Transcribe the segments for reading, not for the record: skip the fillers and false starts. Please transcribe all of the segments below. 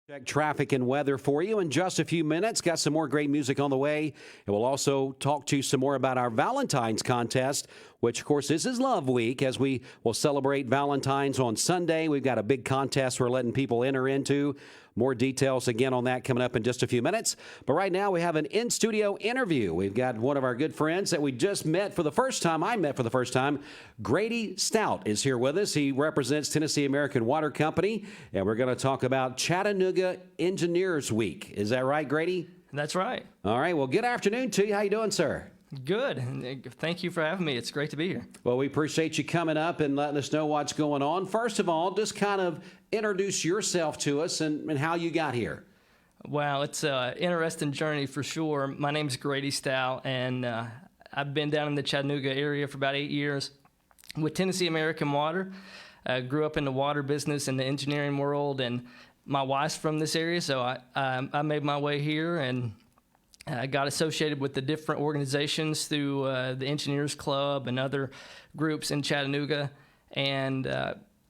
Check traffic and weather for you in just a few minutes. Got some more great music on the way. And we'll also talk to you some more about our Valentine's contest, which, of course, this is Love Week as we will celebrate Valentine's on Sunday. We've got a big contest we're letting people enter into. More details, again, on that coming up in just a few minutes. But right now, we have an in-studio interview. We've got one of our good friends that we just met for the first time. I met for the first time. Grady Stout is here with us. He represents Tennessee American Water Company, and we're going to talk about Chattanooga Engineers Week. Is that right, Grady? That's right. All right. Well, good afternoon to you. How you doing, sir? Good. Thank you for having me. It's great to be here. Well, we appreciate you coming up and letting us know what's going on. First of all, just kind of introduce yourself to us and how you got here. Wow, it's an interesting journey for sure. My name's Grady Stout, and I've been down in the Chattanooga area for about 8 years with Tennessee American Water. I grew up in the water business and the engineering world, and my wife's from this area, so I made my way here and I got associated with the different organizations through the Engineers Club and other groups in Chattanooga, and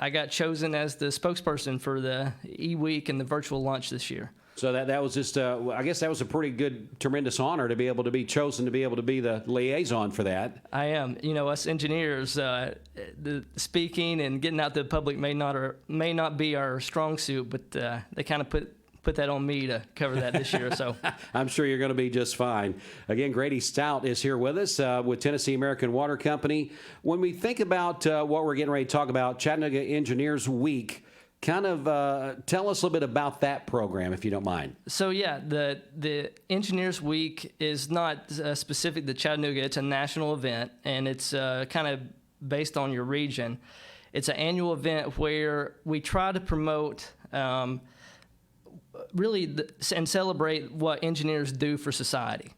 I got chosen as the spokesperson for the E-Week and the virtual lunch this year. So that was just, I guess that was a pretty good, tremendous honor to be able to be chosen to be able to be the liaison for that. I am. You know, us engineers, the speaking and getting out to the public may not be our strong suit, but they kind of put that on me to cover that this year. So I'm sure you're going to be just fine. Again, Grady Stout is here with us with Tennessee American Water Company. When we think about what we're getting ready to talk about, Chattanooga Engineers Week, kind of tell us a little bit about that program, if you don't mind. So yeah, the Engineers Week is not specific to Chattanooga. It's a national event, and it's kind of based on your region. It's an annual event where we try to promote and celebrate what engineers do for society,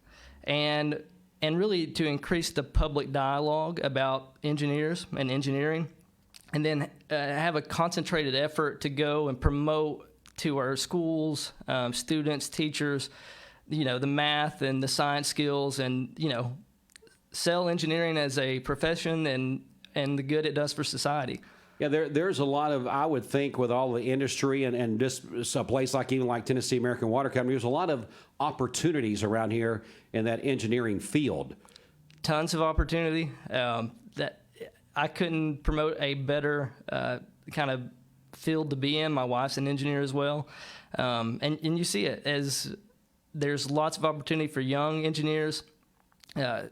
and really to increase the public dialogue about engineers and engineering, and then have a concentrated effort to go and promote to our schools, students, teachers, the math and the science skills, and sell engineering as a profession and the good it does for society. Yeah, there's a lot of, I would think, with all the industry and just a place like even like Tennessee American Water Company, there's a lot of opportunities around here in that engineering field. Tons of opportunity. That I couldn't promote a better kind of field to be in. My wife's an engineer as well. And you see it as there's lots of opportunity for young engineers.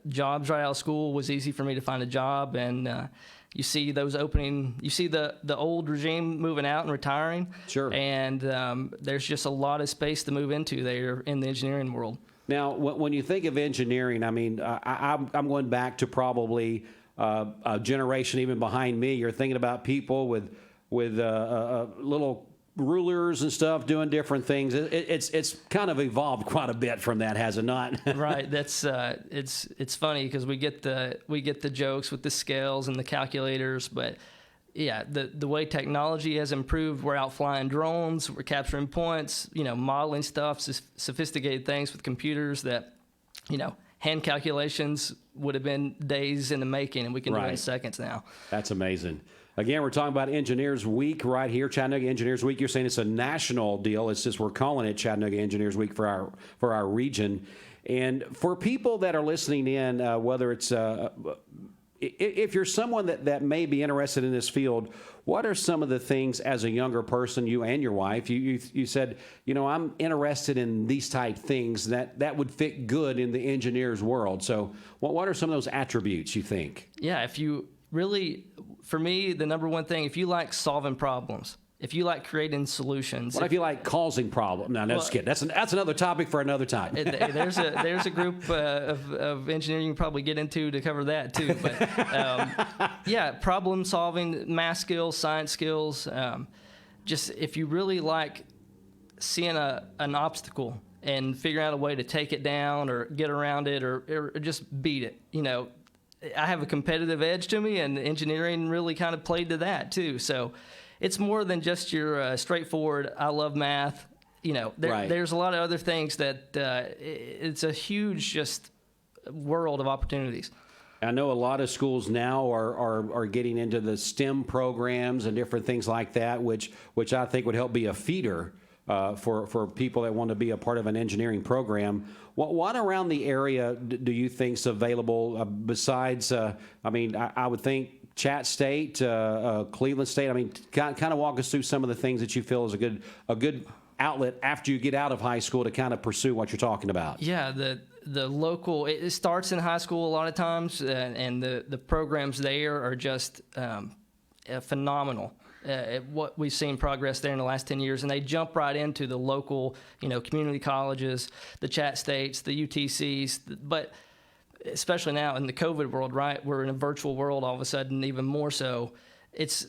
Jobs right out of school was easy for me to find a job, and you see those opening. You see the old regime moving out and retiring. Sure. And there's just a lot of space to move into there in the engineering world. Now, when you think of engineering, I mean, I'm going back to probably a generation even behind me. You're thinking about people with little rulers and stuff doing different things. It's kind of evolved quite a bit from that, has it not? Right. That's it's funny because we get the jokes with the scales and the calculators, but yeah, the way technology has improved, we're out flying drones, we're capturing points, modeling stuff, sophisticated things with computers that hand calculations would have been days in the making, and we can do it in seconds now. That's amazing. Again, we're talking about Engineers Week right here, Chattanooga Engineers Week. You're saying it's a national deal. It's just we're calling it Chattanooga Engineers Week for our region. And for people that are listening in, whether it's if you're someone that may be interested in this field, what are some of the things as a younger person, you and your wife, you said, I'm interested in these type things that would fit good in the engineer's world. So what are some of those attributes you think? Yeah, if you really, for me, the number one thing, if you like solving problems, if you like creating solutions. What if you like causing problems? No, just kidding. That's another topic for another time. There's a group of engineering you can probably get into to cover that too. But yeah, problem solving, math skills, science skills. Just if you really like seeing an obstacle and figuring out a way to take it down or get around it or just beat it, I have a competitive edge to me, and engineering really kind of played to that too. So it's more than just your straightforward, I love math. There's a lot of other things that it's a huge just world of opportunities. I know a lot of schools now are getting into the STEM programs and different things like that, which I think would help be a feeder for people that want to be a part of an engineering program. What around the area do you think's available besides? I would think Chat State, Cleveland State. I mean, kind of walk us through some of the things that you feel is a good outlet after you get out of high school to kind of pursue what you're talking about. Yeah, the local, it starts in high school a lot of times, and the programs there are just phenomenal. What we've seen progress there in the last 10 years, and they jump right into the local, community colleges, the Chat States, the UTCs, but especially now in the COVID world, right? We're in a virtual world all of a sudden, even more so.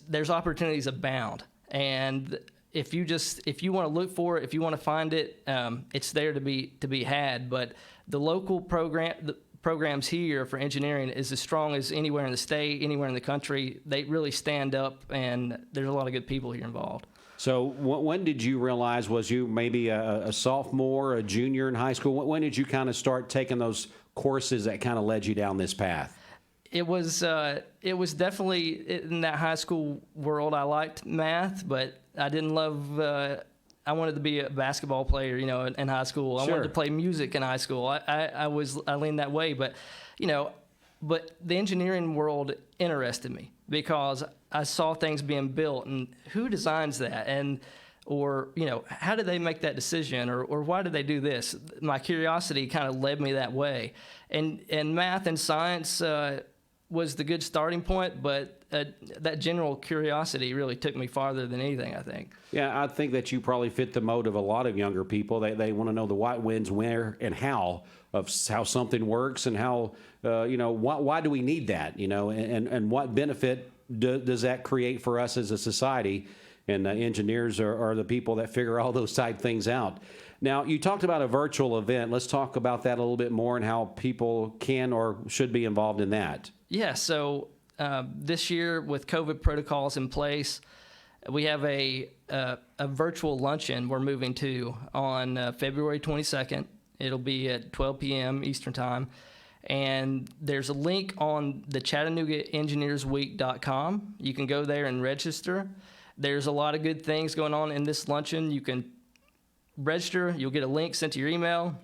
There's opportunities abound, and if you want to look for it, if you want to find it, it's there to be had. But the local programs here for engineering is as strong as anywhere in the state, anywhere in the country. They really stand up, and there's a lot of good people here involved. So when did you realize, was you maybe a sophomore, a junior in high school? When did you kind of start taking those courses that kind of led you down this path? It was definitely in that high school world. I liked math, but I didn't love. I wanted to be a basketball player, in high school. I Sure. wanted to play music in high school. I leaned that way, but but the engineering world interested me because I saw things being built, and who designs that, or how did they make that decision, or why did they do this? My curiosity kind of led me that way, and math and science was the good starting point, but that general curiosity really took me farther than anything, I think. Yeah, I think that you probably fit the mode of a lot of younger people. They want to know the what, when's, where, and how of how something works, and how why do we need that, and what benefit does that create for us as a society? And engineers are the people that figure all those type things out. Now, you talked about a virtual event. Let's talk about that a little bit more and how people can or should be involved in that. Yeah, so this year with COVID protocols in place, we have a virtual luncheon we're moving to on February 22nd. It'll be at 12 p.m. Eastern Time. And there's a link on the ChattanoogaEngineersWeek.com. You can go there and register. There's a lot of good things going on in this luncheon. You can register. You'll get a link sent to your email.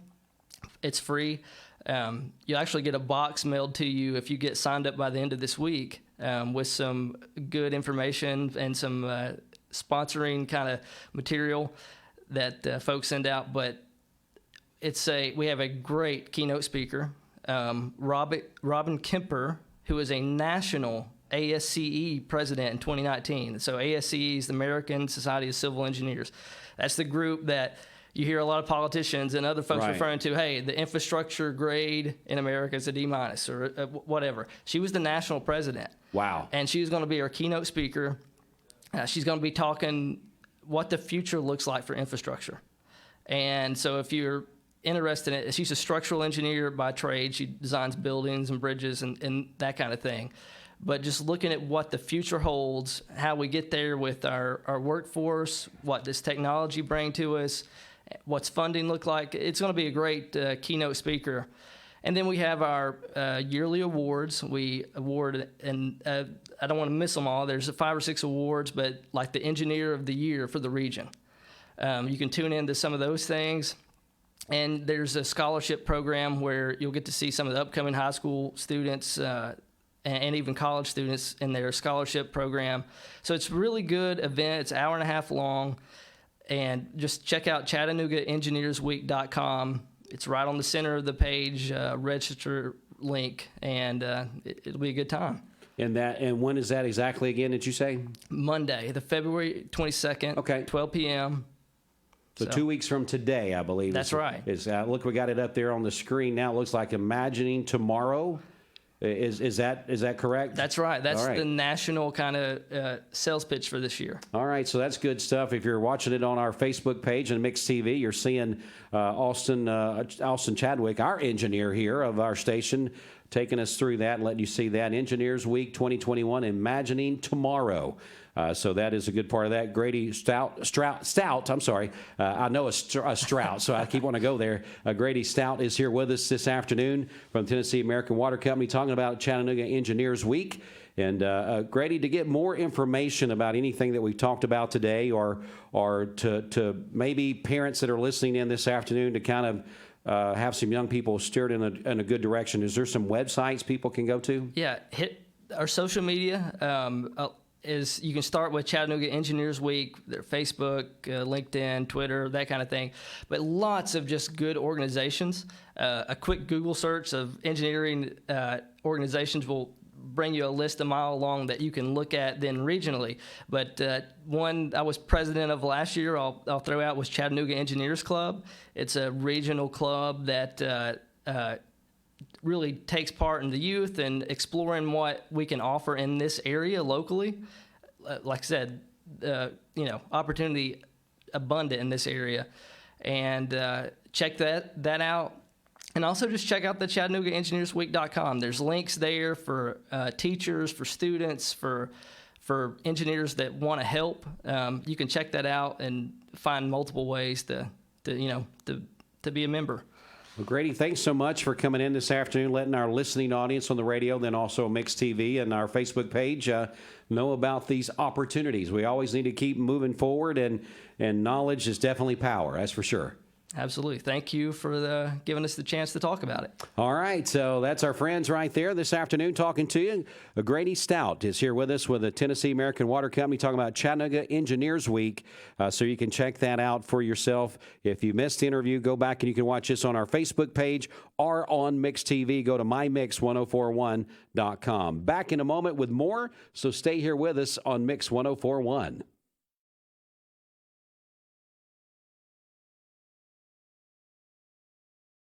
It's free. You'll actually get a box mailed to you if you get signed up by the end of this week with some good information and some sponsoring kind of material that folks send out. But we have a great keynote speaker, Robin Kemper, who is a national ASCE president in 2019. So ASCE is the American Society of Civil Engineers. That's the group that you hear a lot of politicians and other folks Right. referring to, hey, the infrastructure grade in America is a D- or whatever. She was the national president. Wow. And she's going to be our keynote speaker. She's going to be talking what the future looks like for infrastructure. And so if you're interested in it, she's a structural engineer by trade. She designs buildings and bridges and that kind of thing. But just looking at what the future holds, how we get there with our workforce, what does technology bring to us, what's funding look like, it's going to be a great keynote speaker. And then we have our yearly awards. We award, and I don't want to miss them all. There's 5 or 6 awards, but like the Engineer of the Year for the region. You can tune into some of those things. And there's a scholarship program where you'll get to see some of the upcoming high school students and even college students in their scholarship program. So it's a really good event. It's an hour and a half long. And just check out ChattanoogaEngineersWeek.com. It's right on the center of the page, register link, and it'll be a good time. And when is that exactly again, did you say? Monday, the February 22nd, Okay. 12 p.m. So 2 weeks from today, I believe. That's right. Look, we got it up there on the screen now. It looks like Imagining Tomorrow. Is that correct? That's right. That's All right. the national kind of sales pitch for this year. All right, so that's good stuff. If you're watching it on our Facebook page and Mix TV, you're seeing Austin Chadwick, our engineer here of our station, taking us through that and letting you see that. Engineers Week 2021, Imagining Tomorrow. So that is a good part of that. Grady Stout, I'm sorry. I know a Strout, so I keep wanting to go there. Grady Stout is here with us this afternoon from Tennessee American Water Company talking about Chattanooga Engineers Week. And Grady, to get more information about anything that we've talked about today, or to maybe parents that are listening in this afternoon to kind of have some young people steered in a good direction, is there some websites people can go to? Yeah, hit our social media. You can start with Chattanooga Engineers Week, their Facebook, LinkedIn, Twitter, that kind of thing. But lots of just good organizations. A quick Google search of engineering organizations will bring you a list a mile long that you can look at then regionally. But one I was president of last year, I'll throw out, was Chattanooga Engineers Club. It's a regional club that really takes part in the youth and exploring what we can offer in this area locally. Like I said, opportunity abundant in this area. And check that out. And also just check out the ChattanoogaEngineersWeek.com. There's links there for teachers, for students, for engineers that want to help. You can check that out and find multiple ways to be a member. Well, Grady, thanks so much for coming in this afternoon, letting our listening audience on the radio, then also Mix TV and our Facebook page know about these opportunities. We always need to keep moving forward, and knowledge is definitely power, that's for sure. Absolutely. Thank you for giving us the chance to talk about it. All right. So that's our friends right there this afternoon talking to you. Grady Stout is here with us with the Tennessee American Water Company talking about Chattanooga Engineers Week. So you can check that out for yourself. If you missed the interview, go back and you can watch this on our Facebook page or on Mix TV. Go to mymix1041.com. Back in a moment with more. So stay here with us on Mix 1041.